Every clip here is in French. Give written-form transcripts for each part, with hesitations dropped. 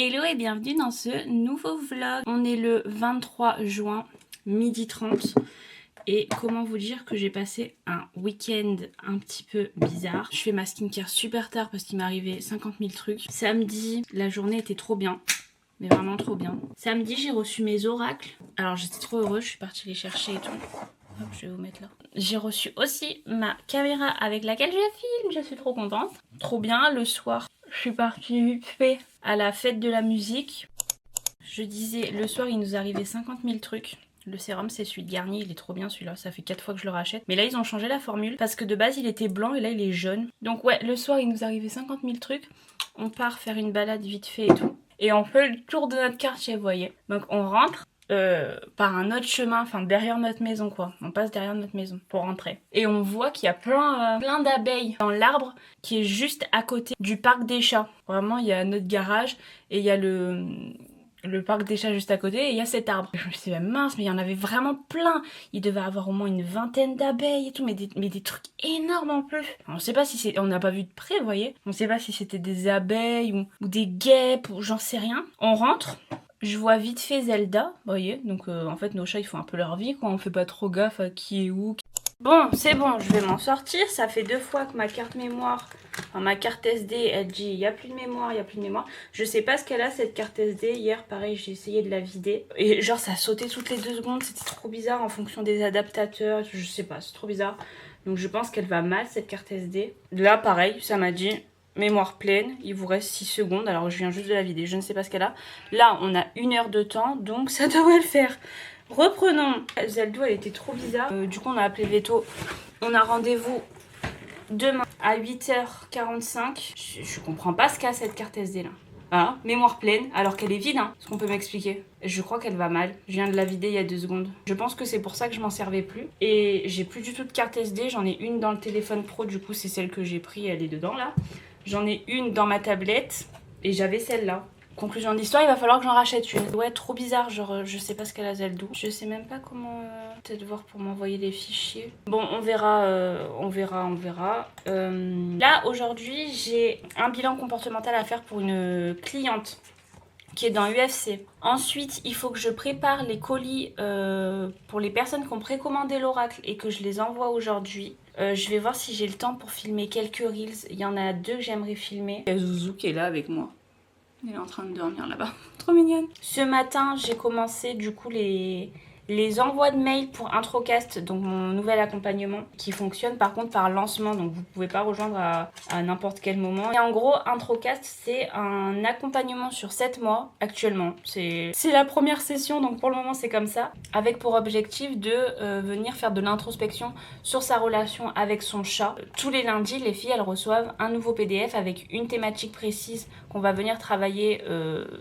Hello et bienvenue dans ce nouveau vlog. On est le 23 juin, midi 30. Et comment vous dire que j'ai passé un week-end un petit peu bizarre. Je fais ma skincare super tard parce qu'il m'est arrivé 50 000 trucs. Samedi, la journée était trop bien. Mais vraiment trop bien. Samedi, j'ai reçu mes oracles. Alors j'étais trop heureuse, je suis partie les chercher et tout. Hop, je vais vous mettre là. J'ai reçu aussi ma caméra avec laquelle je filme. Je suis trop contente. Trop bien, le soir, je suis partie vite fait à la fête de la musique. Je disais, le soir, il nous arrivait 50 000 trucs. Le sérum, c'est celui de Garnier, il est trop bien celui-là, ça fait 4 fois que je le rachète. Mais là, ils ont changé la formule parce que de base, il était blanc et là, il est jaune. Donc ouais, le soir, il nous arrivait 50 000 trucs. On part faire une balade vite fait et tout. Et on fait le tour de notre quartier, vous voyez. Donc on rentre par un autre chemin, enfin derrière notre maison quoi. On passe derrière notre maison pour rentrer. Et on voit qu'il y a plein d'abeilles dans l'arbre qui est juste à côté du parc des chats. Vraiment, il y a notre garage et il y a le parc des chats juste à côté et il y a cet arbre. Je me suis dit, mince, mais il y en avait vraiment plein. Il devait avoir au moins une vingtaine d'abeilles et tout, mais des trucs énormes en plus. On sait pas si c'est... On n'a pas vu de près, vous voyez. On sait pas si c'était des abeilles ou des guêpes ou j'en sais rien. On rentre. Je vois vite fait Zelda, vous voyez. Donc en fait, nos chats, ils font un peu leur vie, quoi. On fait pas trop gaffe à qui est où. Bon, c'est bon, je vais m'en sortir. Ça fait 2 fois que ma carte mémoire, enfin ma carte SD, elle dit il n'y a plus de mémoire, il n'y a plus de mémoire. Je sais pas ce qu'elle a cette carte SD. Hier, pareil, j'ai essayé de la vider. Et genre, ça sautait toutes les 2 secondes. C'était trop bizarre en fonction des adaptateurs. Je sais pas, c'est trop bizarre. Donc je pense qu'elle va mal cette carte SD. Là, pareil, ça m'a dit mémoire pleine. Il vous reste 6 secondes. Alors je viens juste de la vider. Je ne sais pas ce qu'elle a. Là, on a 1 heure de temps. Donc ça devrait le faire. Reprenons. Zeldo, elle était trop bizarre. Du coup, on a appelé Veto. On a rendez-vous demain à 8h45. Je comprends pas ce qu'a cette carte SD là. Hein, mémoire pleine, alors qu'elle est vide, hein. Est-ce qu'on peut m'expliquer? Je crois qu'elle va mal. Je viens de la vider il y a 2 secondes. Je pense que c'est pour ça que je m'en servais plus. Et j'ai plus du tout de carte SD. J'en ai une dans le téléphone pro. Du coup, c'est celle que j'ai pris. Elle est dedans là. J'en ai une dans ma tablette. Et j'avais celle-là. Conclusion de l'histoire, il va falloir que j'en rachète une. Ouais, trop bizarre, genre je sais pas ce qu'elle a Zeldo. Je sais même pas comment peut-être voir pour m'envoyer les fichiers. Bon, on verra, on verra. Là, aujourd'hui, j'ai un bilan comportemental à faire pour une cliente qui est dans UFC. Ensuite, il faut que je prépare les colis pour les personnes qui ont précommandé l'oracle et que je les envoie aujourd'hui. Je vais voir si j'ai le temps pour filmer quelques reels. Il y en a 2 que j'aimerais filmer. Il y a Zouzou qui est là avec moi. Elle est en train de dormir là-bas. Trop mignonne. Ce matin, j'ai commencé du coup les envois de mails pour Introcast, donc mon nouvel accompagnement qui fonctionne par contre par lancement, donc vous pouvez pas rejoindre à n'importe quel moment. Et en gros, Introcast, c'est un accompagnement sur 7 mois actuellement. C'est la première session, donc pour le moment c'est comme ça, avec pour objectif de venir faire de l'introspection sur sa relation avec son chat. Tous les lundis, les filles, elles reçoivent un nouveau PDF avec une thématique précise qu'on va venir travailler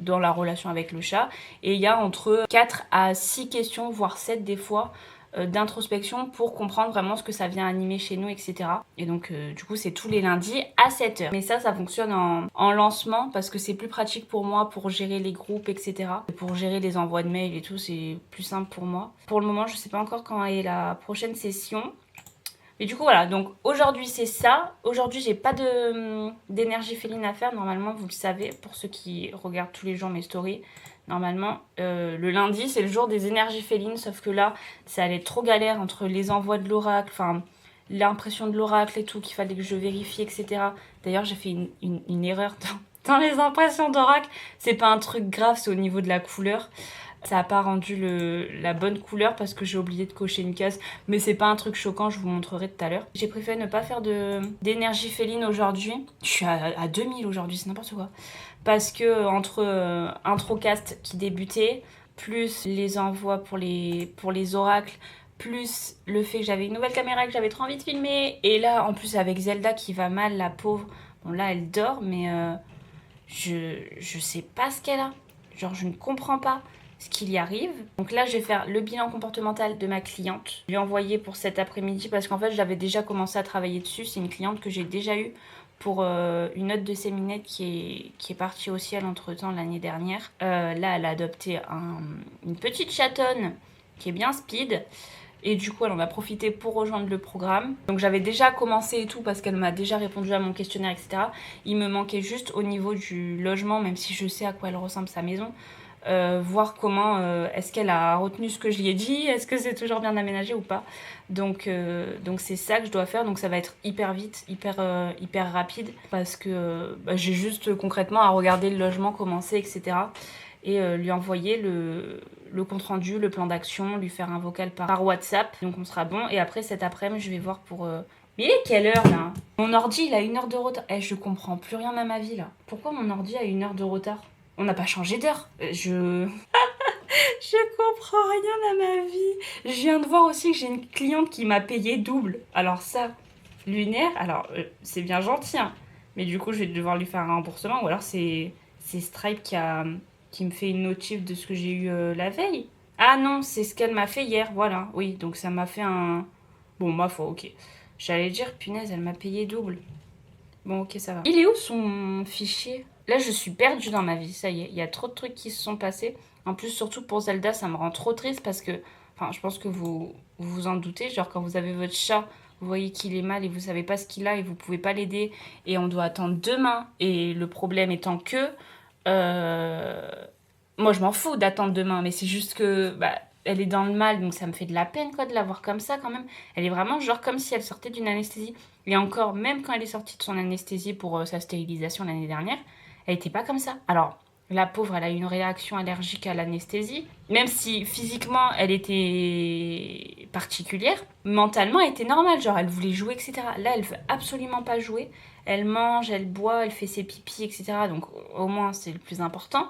dans la relation avec le chat. Et il y a entre 4 à 6 questions, voire 7 des fois, d'introspection pour comprendre vraiment ce que ça vient animer chez nous, etc. Et donc, du coup, c'est tous les lundis à 7h. Mais ça fonctionne en lancement parce que c'est plus pratique pour moi pour gérer les groupes, etc. Et pour gérer les envois de mails et tout, c'est plus simple pour moi. Pour le moment, je sais pas encore quand est la prochaine session. Et du coup voilà, donc aujourd'hui c'est ça. Aujourd'hui j'ai pas d'énergie féline à faire. Normalement vous le savez pour ceux qui regardent tous les jours mes stories. Normalement le lundi c'est le jour des énergies félines. Sauf que là ça allait être trop galère entre les envois de l'oracle, enfin l'impression de l'oracle et tout qu'il fallait que je vérifie, etc. D'ailleurs j'ai fait une erreur dans les impressions d'oracle. C'est pas un truc grave, c'est au niveau de la couleur. Ça n'a pas rendu la bonne couleur parce que j'ai oublié de cocher une case. Mais c'est pas un truc choquant, je vous montrerai tout à l'heure. J'ai préféré ne pas faire d'énergie féline aujourd'hui. Je suis à 2000 aujourd'hui, c'est n'importe quoi. Parce que entre Introcast qui débutait, plus les envois pour les oracles, plus le fait que j'avais une nouvelle caméra que j'avais trop envie de filmer. Et là, en plus avec Zelda qui va mal, la pauvre. Bon là, elle dort, mais je sais pas ce qu'elle a. Genre, je ne comprends pas ce qu'il y arrive. Donc là, je vais faire le bilan comportemental de ma cliente. Je lui ai envoyé pour cet après-midi parce qu'en fait, j'avais déjà commencé à travailler dessus. C'est une cliente que j'ai déjà eue pour une autre de ses minettes qui est partie au ciel entre-temps l'année dernière. Là, elle a adopté une petite chatonne qui est bien speed. Et du coup, elle en a profité pour rejoindre le programme. Donc j'avais déjà commencé et tout parce qu'elle m'a déjà répondu à mon questionnaire, etc. Il me manquait juste au niveau du logement, même si je sais à quoi elle ressemble sa maison, voir comment est-ce qu'elle a retenu ce que je lui ai dit, est-ce que c'est toujours bien aménagé ou pas. Donc c'est ça que je dois faire. Donc ça va être hyper vite, hyper rapide parce que j'ai juste concrètement à regarder le logement, commencer, etc. Et lui envoyer le compte rendu, le plan d'action, lui faire un vocal par WhatsApp. Donc on sera bon. Et après cet après-midi, je vais voir pour... Mais il est quelle heure là? Mon ordi, il a 1 heure de retard. Je comprends plus rien à ma vie là. Pourquoi mon ordi a 1 heure de retard? On n'a pas changé d'heure. Je comprends rien à ma vie. Je viens de voir aussi que j'ai une cliente qui m'a payé double. Alors ça, lunaire, alors c'est bien gentil, hein. Mais du coup, je vais devoir lui faire un remboursement. Ou alors c'est Stripe qui me fait une notif de ce que j'ai eu la veille. Ah non, c'est ce qu'elle m'a fait hier, voilà. Oui, donc ça m'a fait un... Bon, ma foi, ok. J'allais dire, punaise, elle m'a payé double. Bon, ok, ça va. Il est où son fichier? Là, je suis perdue dans ma vie, ça y est. Il y a trop de trucs qui se sont passés. En plus, surtout pour Zelda, ça me rend trop triste parce que... Enfin, je pense que vous vous en doutez. Genre, quand vous avez votre chat, vous voyez qu'il est mal et vous savez pas ce qu'il a et vous pouvez pas l'aider. Et on doit attendre demain. Et le problème étant que... Moi, je m'en fous d'attendre demain. Mais c'est juste que... elle est dans le mal, donc ça me fait de la peine, quoi, de la voir comme ça, quand même. Elle est vraiment genre comme si elle sortait d'une anesthésie. Et encore, même quand elle est sortie de son anesthésie pour sa stérilisation l'année dernière, elle était pas comme ça. Alors, la pauvre, elle a eu une réaction allergique à l'anesthésie. Même si physiquement, elle était particulière, mentalement, elle était normale. Genre, elle voulait jouer, etc. Là, elle veut absolument pas jouer. Elle mange, elle boit, elle fait ses pipis, etc. Donc, au moins, c'est le plus important.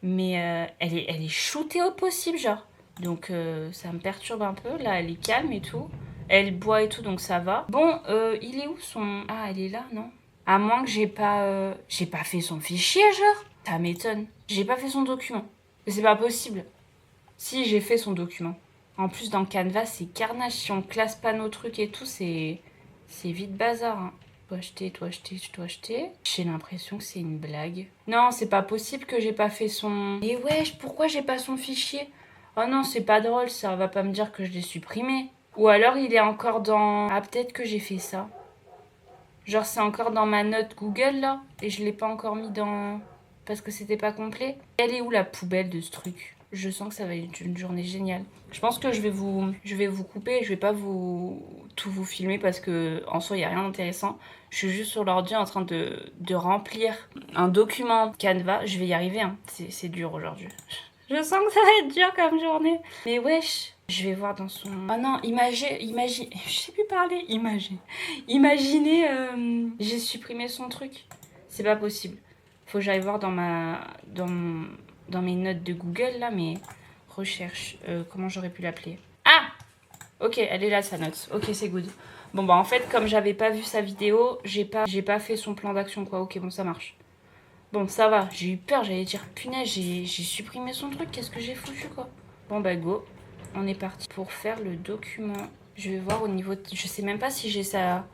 Mais elle est shootée au possible, genre. Donc, ça me perturbe un peu. Là, elle est calme et tout. Elle boit et tout, donc ça va. Bon, il est où son... Ah, elle est là, non? À moins que j'ai pas fait son fichier, genre. Ça m'étonne. J'ai pas fait son document. Mais c'est pas possible. Si, j'ai fait son document. En plus, dans Canva, c'est carnage. Si on classe pas nos trucs et tout, c'est vite bazar, hein. Toi acheter. J'ai l'impression que c'est une blague. Non, c'est pas possible que j'ai pas fait son... Et wesh, pourquoi j'ai pas son fichier? Oh non, c'est pas drôle, ça va pas me dire que je l'ai supprimé. Ou alors il est encore dans... Ah, peut-être que j'ai fait ça. Genre c'est encore dans ma note Google là, et je l'ai pas encore mis dans... Parce que c'était pas complet. Elle est où la poubelle de ce truc? Je sens que ça va être une journée géniale. Je pense que je vais vous couper, je vais pas tout vous filmer parce que en soi il y a rien d'intéressant. Je suis juste sur l'ordi en train de remplir un document Canva. Je vais y arriver, hein. C'est dur aujourd'hui. Je sens que ça va être dur comme journée. Mais wesh, je vais voir dans son... Oh non, imagine... Je sais plus parler, Imaginez, j'ai supprimé son truc. C'est pas possible. Faut que j'aille voir dans mes notes de Google, là, mais... Recherche. Comment j'aurais pu l'appeler? Ah! Ok, elle est là, sa note. Ok, c'est good. Bon, bah en fait, comme j'avais pas vu sa vidéo, j'ai pas fait son plan d'action, quoi. Ok, bon, ça marche. Bon, ça va. J'ai eu peur, j'allais dire, punaise, j'ai supprimé son truc. Qu'est-ce que j'ai foutu, quoi? Bon, bah go. On est parti pour faire le document. Je vais voir au niveau... Je sais même pas si j'ai sa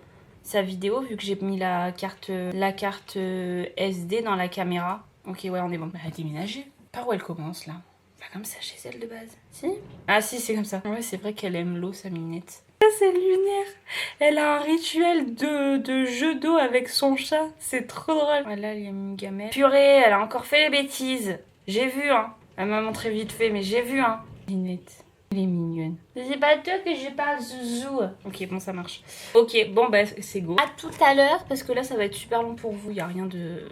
vidéo, vu que j'ai mis la carte SD dans la caméra. Ok, ouais, on est bon. Elle a déménagé. Par où elle commence, là? Pas comme ça chez elle, de base. Si? Ah si, c'est comme ça. Ouais, c'est vrai qu'elle aime l'eau, sa minette. Ça, c'est lunaire. Elle a un rituel de jeu d'eau avec son chat. C'est trop drôle. Voilà, il y a une gamelle. Purée, elle a encore fait les bêtises. J'ai vu, hein. Elle m'a montré vite fait, mais j'ai vu, hein. Minette. Elle est mignonne. C'est pas toi que je parle, Zouzou. Ok, bon, ça marche. Ok, bon, bah, c'est go. À tout à l'heure, parce que là, ça va être super long pour vous. Il y a rien de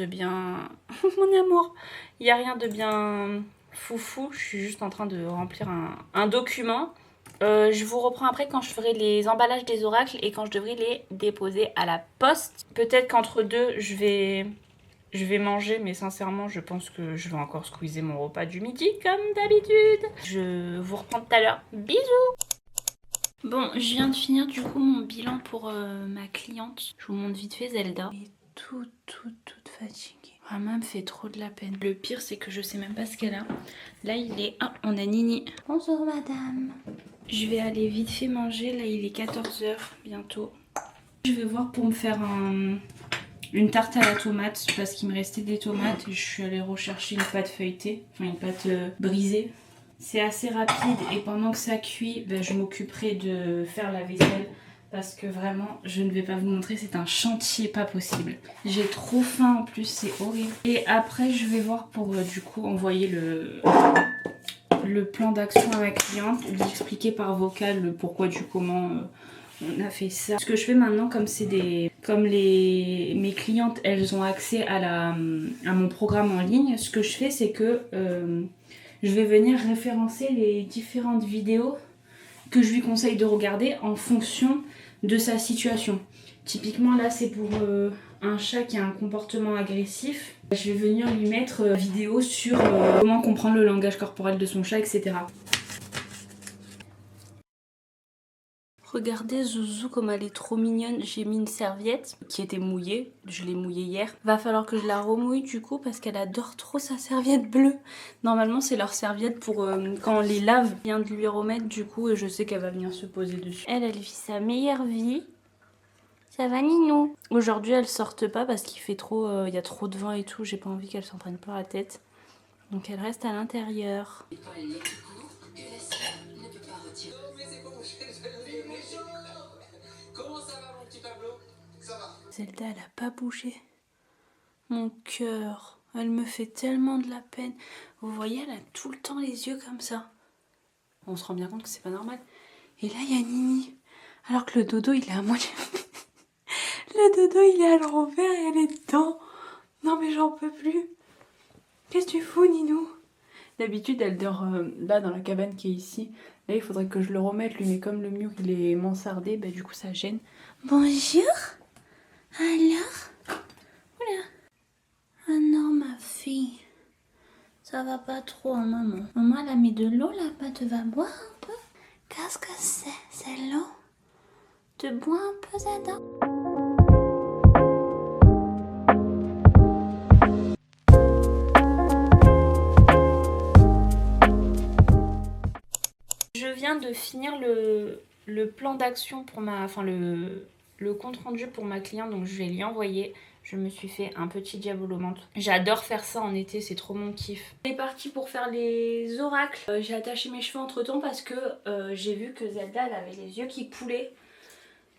bien... Mon amour. Il y a rien de bien foufou. Je suis juste en train de remplir un document. Je vous reprends après quand je ferai les emballages des oracles et quand je devrai les déposer à la poste. Peut-être qu'entre deux, je vais manger, mais sincèrement, je pense que je vais encore squeezer mon repas du midi, comme d'habitude. Je vous reprends tout à l'heure. Bisous! Bon, je viens de finir du coup mon bilan pour ma cliente. Je vous montre vite fait Zelda. Elle est toute fatiguée. Vraiment, elle me fait trop de la peine. Le pire, c'est que je sais même pas ce qu'elle a. Là, il est... Ah, on a Nini. Bonjour, madame. Je vais aller vite fait manger. Là, il est 14 h bientôt. Je vais voir pour me faire une tarte à la tomate parce qu'il me restait des tomates et je suis allée rechercher une pâte feuilletée, enfin une pâte brisée. c'est assez rapide et pendant que ça cuit, ben, je m'occuperai de faire la vaisselle. Parce que vraiment, je ne vais pas vous montrer, c'est un chantier pas possible. J'ai trop faim en plus, c'est horrible. Et après, je vais voir pour du coup envoyer le plan d'action à ma cliente, lui expliquer par vocal le pourquoi du comment on a fait ça. Ce que je fais maintenant, comme c'est des, comme mes clientes, elles ont accès à mon programme en ligne, ce que je fais, c'est que je vais venir référencer les différentes vidéos que je lui conseille de regarder en fonction de sa situation. Typiquement là c'est pour un chat qui a un comportement agressif. Je vais venir lui mettre vidéo sur comment comprendre le langage corporel de son chat, etc. Regardez Zouzou comme elle est trop mignonne. J'ai mis une serviette qui était mouillée. Je l'ai mouillée hier. Va falloir que je la remouille du coup parce qu'elle adore trop sa serviette bleue. Normalement c'est leur serviette pour quand on les lave. Je viens de lui remettre du coup et je sais qu'elle va venir se poser dessus. Elle vit sa meilleure vie. Ça va Ninou? Aujourd'hui elle sortent pas parce qu'il fait trop, y a trop de vent et tout. J'ai pas envie qu'elle s'en prenne pas la tête. Donc elle reste à l'intérieur. Zelda, elle a pas bougé. Mon cœur, elle me fait tellement de la peine. Vous voyez, elle a tout le temps les yeux comme ça. On se rend bien compte que c'est pas normal. Et là, il y a Nini. Alors que le dodo, il est à moitié. Le dodo, il est à l'envers et elle est dedans. Non, mais j'en peux plus. Qu'est-ce que tu fous, Ninou? D'habitude, elle dort là dans la cabane qui est ici. Là, il faudrait que je le remette, lui, mais comme le mur il est mansardé, bah, du coup, ça gêne. Bonjour. Alors? Oula. Ah non, ma fille. Ça va pas trop, hein, maman. Maman, elle a mis de l'eau là-bas. Tu vas boire un peu? Qu'est-ce que c'est? C'est l'eau? Tu bois un peu, Zada? Je viens de finir le plan d'action pour ma... Enfin, le compte rendu pour ma cliente, donc je vais lui envoyer. Je me suis fait un petit diable au menthe. J'adore faire ça en été, c'est trop mon kiff. On est parti pour faire les oracles. J'ai attaché mes cheveux entre temps parce que j'ai vu que Zelda elle avait les yeux qui coulaient.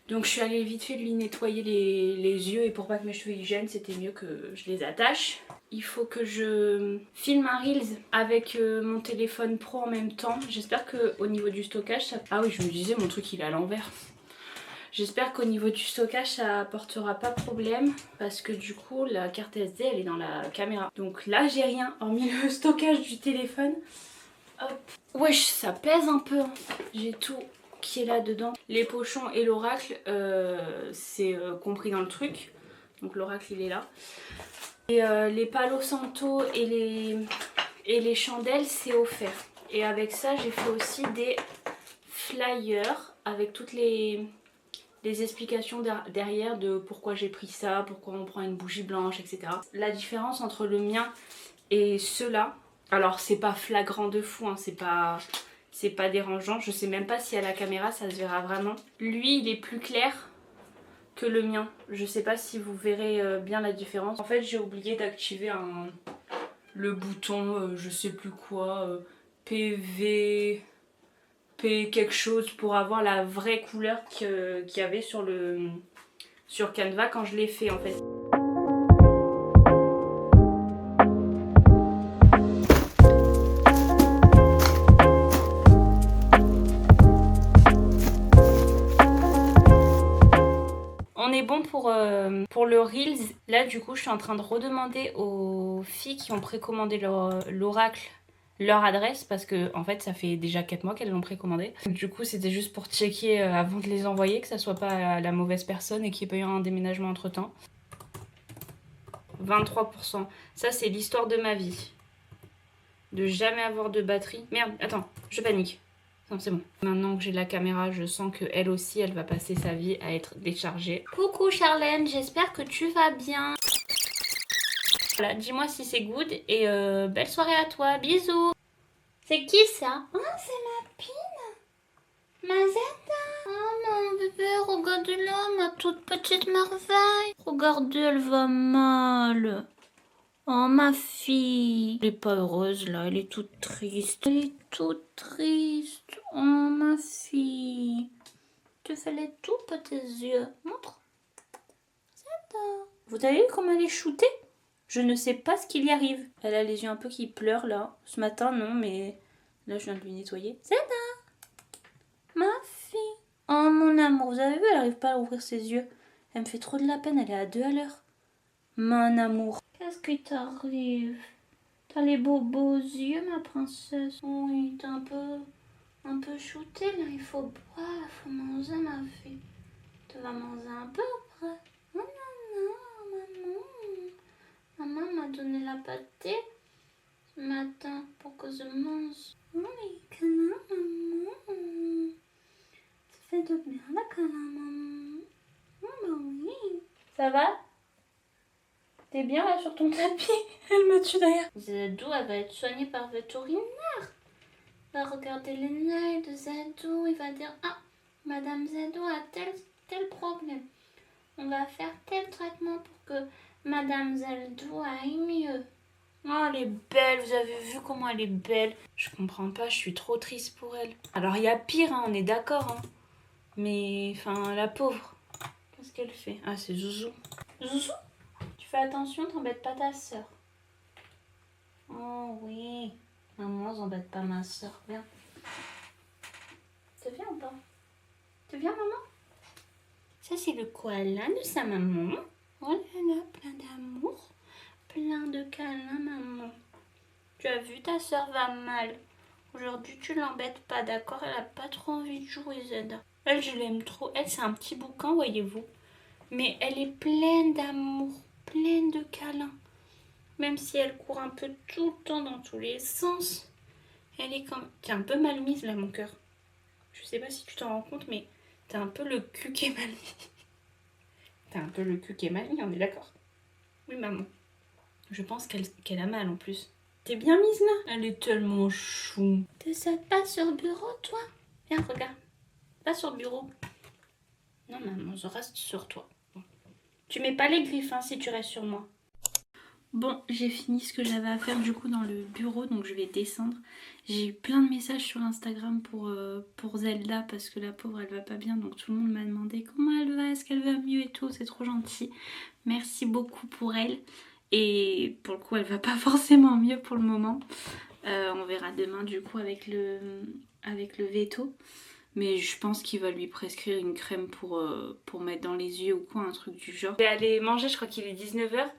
Donc je suis allée vite fait lui nettoyer les yeux et pour pas que mes cheveux y gênent, c'était mieux que je les attache. Il faut que je filme un Reels avec mon téléphone pro en même temps. J'espère qu'au niveau du stockage, ça... Ah oui, je me disais, mon truc il est à l'envers. J'espère qu'au niveau du stockage, ça apportera pas problème. Parce que du coup, la carte SD, elle est dans la caméra. Donc là, j'ai rien, hormis le stockage du téléphone. Hop. Wesh, ça pèse un peu. J'ai tout qui est là dedans. Les pochons et l'oracle, c'est compris dans le truc. Donc l'oracle, il est là. Et les palos santo et les chandelles, c'est offert. Et avec ça, j'ai fait aussi des flyers avec toutes les explications derrière de pourquoi j'ai pris ça, pourquoi on prend une bougie blanche, etc. La différence entre le mien et ceux-là, alors c'est pas flagrant de fou, hein, c'est pas dérangeant. Je sais même pas si à la caméra ça se verra vraiment. Lui, il est plus clair que le mien. Je sais pas si vous verrez bien la différence. En fait, j'ai oublié d'activer le bouton, je sais plus quoi, PV... quelque chose pour avoir la vraie couleur qu'il y avait sur Canva quand je l'ai fait en fait. On est bon pour le Reels. Là du coup je suis en train de redemander aux filles qui ont précommandé l'oracle leur adresse parce que en fait ça fait déjà 4 mois qu'elles l'ont précommandé. Du coup c'était juste pour checker avant de les envoyer que ça soit pas la mauvaise personne et qu'il n'y ait pas eu un déménagement entre temps. 23%. Ça c'est l'histoire de ma vie. De jamais avoir de batterie. Merde, attends, je panique. Non, c'est bon. Maintenant que j'ai la caméra, je sens qu'elle aussi, elle va passer sa vie à être déchargée. Coucou Charlène, j'espère que tu vas bien. Voilà, dis-moi si c'est good et belle soirée à toi, bisous. C'est qui ça? Ah, c'est ma pine. Ma Zeta. Oh mon bébé, regarde-la, ma toute petite merveille. Regardez, elle va mal. Oh ma fille. Elle est pas heureuse là, elle est toute triste. Elle est toute triste. Oh ma fille. Tu fallait tout pour tes yeux. Montre. Vous avez vu comment elle est shootée? Je ne sais pas ce qu'il y arrive. Elle a les yeux un peu qui pleurent là. Ce matin non, mais là je viens de lui nettoyer. Zeda, ma fille. Oh mon amour, vous avez vu, elle n'arrive pas à ouvrir ses yeux. Elle me fait trop de la peine, elle est à 2 à l'heure. Mon amour. Qu'est-ce qui t'arrive? T'as les beaux yeux, ma princesse. Oui, t'es un peu shootée là. Il faut boire, il faut manger, ma fille. Tu vas manger un peu après. Oh non, maman. Maman m'a donné la pâtée ce matin pour que je mange. Oui, câlin, maman. Ça fait de bien la câlin, maman. Oh bah oui. Ça va? T'es bien là sur ton tapis? Elle me tue derrière. Zadou, elle va être soignée par vétérinaire. Elle va regarder les nails de Zadou. Il va dire, ah, Madame Zadou a tel problème. On va faire tel traitement pour que Madame Zadou aille mieux. Oh, elle est belle. Vous avez vu comment elle est belle? Je comprends pas, je suis trop triste pour elle. Alors, il y a pire, hein, on est d'accord. Hein. Mais, enfin, la pauvre. Qu'est-ce qu'elle fait? Ah, c'est Zouzou. Zouzou? Tu fais attention, t'embêtes pas ta soeur. Oh oui. Maman, j'embête pas ma soeur. Viens. Tu viens ou pas? Tu viens, maman? Ça, c'est le koala de sa maman. Oh là là, plein d'amour. Plein de câlins, maman. Tu as vu, ta soeur va mal. Aujourd'hui, tu l'embêtes pas, d'accord? Elle a pas trop envie de jouer, Zed. Elle, je l'aime trop. Elle, c'est un petit bouquin, voyez-vous. Mais elle est pleine d'amour, pleine de câlins. Même si elle court un peu tout le temps dans tous les sens, elle est comme... T'es un peu mal mise là, mon cœur. Je sais pas si tu t'en rends compte, mais t'as un peu le cul qui est mal mis. T'as un peu le cul qui est mal mis, on est d'accord? Oui, maman. Je pense qu'elle a mal en plus. T'es bien mise là? Elle est tellement chou. T'es pas sur le bureau, toi? Viens, regarde. Pas sur le bureau. Non, maman, je reste sur toi. Bon. Tu mets pas les griffes hein, si tu restes sur moi. Bon, j'ai fini ce que j'avais à faire du coup dans le bureau, donc je vais descendre. J'ai eu plein de messages sur Instagram pour Zelda parce que la pauvre elle va pas bien, donc tout le monde m'a demandé comment elle va, est-ce qu'elle va mieux et tout, c'est trop gentil. Merci beaucoup pour elle. Et pour le coup elle va pas forcément mieux pour le moment. On verra demain du coup avec le veto. Mais je pense qu'il va lui prescrire une crème pour mettre dans les yeux ou quoi, un truc du genre. Je vais aller manger, je crois qu'il est 19 h.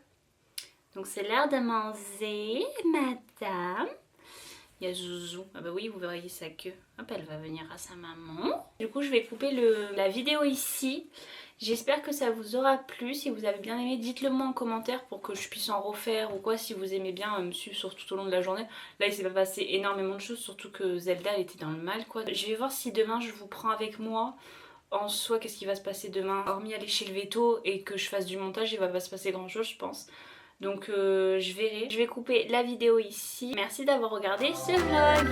Donc c'est l'heure de manger, madame. Il y a Zouzou. Ah bah oui, vous verriez sa queue. Hop, elle va venir à sa maman. Du coup, je vais couper la vidéo ici. J'espère que ça vous aura plu. Si vous avez bien aimé, dites-le moi en commentaire pour que je puisse en refaire ou quoi. Si vous aimez bien me suivre sur tout au long de la journée. Là, il s'est pas passé énormément de choses, surtout que Zelda, elle était dans le mal, quoi. Je vais voir si demain, je vous prends avec moi. En soi, qu'est-ce qui va se passer demain? Hormis aller chez le veto et que je fasse du montage, il va pas se passer grand-chose, je pense. Donc je verrai. Je vais couper la vidéo ici. Merci d'avoir regardé ce vlog.